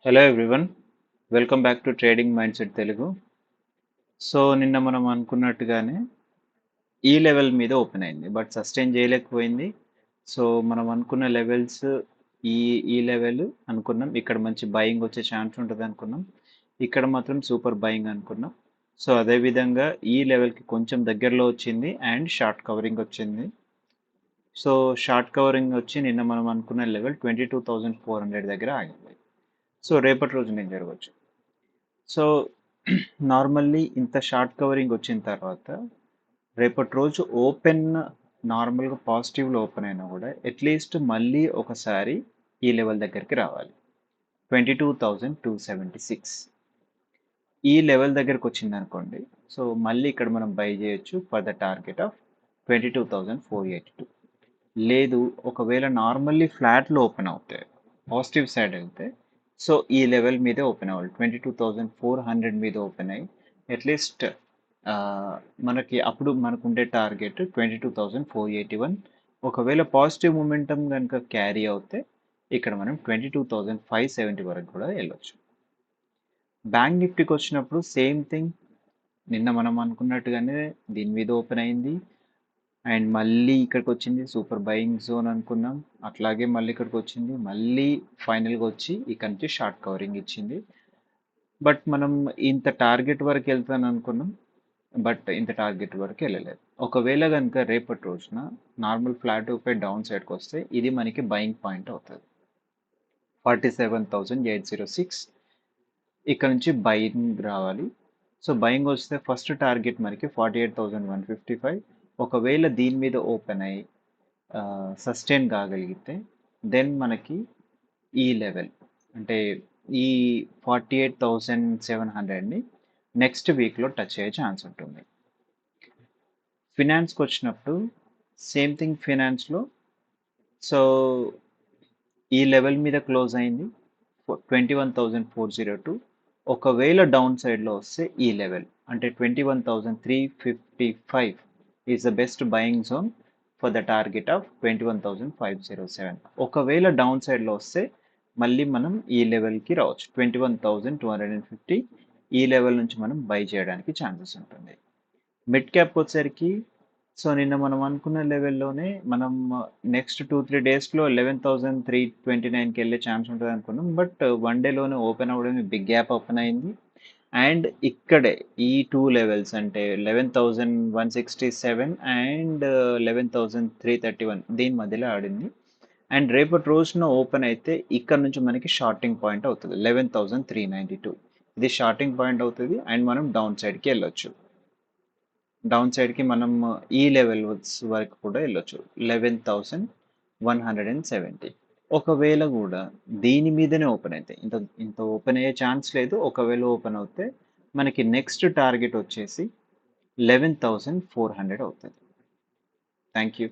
Hello everyone, welcome back to trading mind set Telugu. So నిన్న మనం అనుకున్నట్టుగానే ఈ లెవెల్ మీద ఓపెన్ అయింది, బట్ సస్టైన్ చేయలేకపోయింది. సో మనం అనుకున్న లెవెల్స్ ఈ ఈ లెవెల్ అనుకున్నాం, ఇక్కడ మంచి బయింగ్ వచ్చే ఛాన్స్ ఉంటుంది అనుకున్నాం. ఇక్కడ మాత్రం సూపర్ బయింగ్ అనుకున్నాం. సో అదేవిధంగా ఈ లెవెల్కి కొంచెం దగ్గరలో వచ్చింది అండ్ షార్ట్ కవరింగ్ వచ్చింది. సో షార్ట్ కవరింగ్ వచ్చి నిన్న మనం అనుకున్న లెవెల్ 22,400 దగ్గర ఆగింది. సో రేపటి రోజు నేను జరగవచ్చు. సో నార్మల్లీ ఇంత షార్ట్ కవరింగ్ వచ్చిన తర్వాత రేపటి రోజు ఓపెన్ నార్మల్గా పాజిటివ్లో ఓపెన్ అయినా కూడా అట్లీస్ట్ మళ్ళీ ఒకసారి ఈ లెవెల్ దగ్గరికి రావాలి. 22,276 ఈ లెవెల్ దగ్గరికి వచ్చింది అనుకోండి. సో మళ్ళీ ఇక్కడ మనం బై చేయొచ్చు ఫర్ ద టార్గెట్ ఆఫ్ 22,482. లేదు, ఒకవేళ నార్మల్లీ ఫ్లాట్లో ఓపెన్ అవుతాయి, పాజిటివ్ సైడ్ వెళ్తే, సో ఈ లెవెల్ మీదే ఓపెన్ అవ్వాలి. 22,400 మీద ఓపెన్ అయ్యి అట్లీస్ట్ మనకి అప్పుడు మనకు ఉండే టార్గెట్ 22,481. ఒకవేళ పాజిటివ్ మూమెంటం కనుక క్యారీ అవుతే ఇక్కడ మనం 22,570 వరకు కూడా వెళ్ళొచ్చు. బ్యాంక్ నిఫ్టీకి వచ్చినప్పుడు సేమ్ థింగ్. నిన్న మనం అనుకున్నట్టుగానే దీని మీద ఓపెన్ అయింది అండ్ మళ్ళీ ఇక్కడికి వచ్చింది, సూపర్ బయింగ్ జోన్ అనుకున్నాం. అట్లాగే మళ్ళీ ఇక్కడికి వచ్చింది, మళ్ళీ ఫైనల్గా వచ్చి ఇక్కడ నుంచి షార్ట్ కవరింగ్ ఇచ్చింది. బట్ మనం ఇంత టార్గెట్ వరకు వెళ్తాను అనుకున్నాం, బట్ ఇంత టార్గెట్ వరకు వెళ్ళలేదు. ఒకవేళ కనుక రేపటి రోజున నార్మల్ ఫ్లాట్ పై డౌన్ సైడ్కి వస్తే ఇది మనకి బయింగ్ పాయింట్ అవుతుంది. 47,806 ఇక్కడ నుంచి బయింగ్ రావాలి. సో బయింగ్ వస్తే ఫస్ట్ టార్గెట్ మనకి 48,155. ఒకవేళ దీని మీద ఓపెన్ అయ్యి సస్టైన్ కాగలిగితే దెన్ మనకి ఈ లెవెల్ అంటే ఈ 48,700ని నెక్స్ట్ వీక్లో టచ్ అయ్యే ఛాన్స్ ఉంటుంది. ఫినాన్స్కి వచ్చినప్పుడు సేమ్ థింగ్. ఫినాన్స్లో సో ఈ లెవెల్ మీద క్లోజ్ అయింది 21,402. ఒకవేళ డౌన్ సైడ్లో వస్తే ఈ లెవెల్ అంటే 21,355 is the best buying zone for the target of 21,507. ఒకవేళ డౌన్ సైడ్లో వస్తే మళ్ళీ మనం ఈ లెవెల్కి రావచ్చు, 21,250. ఈ లెవెల్ నుంచి మనం బై చేయడానికి ఛాన్సెస్ ఉంటుంది. మిడ్ క్యాప్ వచ్చేసరికి సో నిన్న మనం అనుకున్న లెవెల్లోనే మనం నెక్స్ట్ 2-3 డేస్లో 11,329కి వెళ్ళే ఛాన్స్ ఉంటుంది అనుకున్నాం. బట్ వన్ డేలోనే ఓపెన్ అవ్వడమే బిగ్ గ్యాప్ ఓపెన్ అయింది. అండ్ ఇక్కడే ఈ టూ లెవెల్స్ అంటే 11,167 అండ్ 11,331 దీని మధ్యలో ఆడింది. అండ్ రేపటి రోజున ఓపెన్ అయితే ఇక్కడ నుంచి మనకి షార్టింగ్ పాయింట్ అవుతుంది 11,392. ఇది షార్టింగ్ పాయింట్ అవుతుంది అండ్ మనం డౌన్ సైడ్కి వెళ్ళొచ్చు. డౌన్ సైడ్కి మనం ఈ లెవెల్స్ వరకు కూడా వెళ్ళొచ్చు, 11,170. ఒకవేళ కూడా దీని మీదనే ఓపెన్ అయితే ఇంత ఇంత ఓపెన్ అయ్యే ఛాన్స్ లేదు. ఒకవేళ ఓపెన్ అవుతే మనకి నెక్స్ట్ టార్గెట్ వచ్చేసి 11,400 అవుతుంది. Thank you.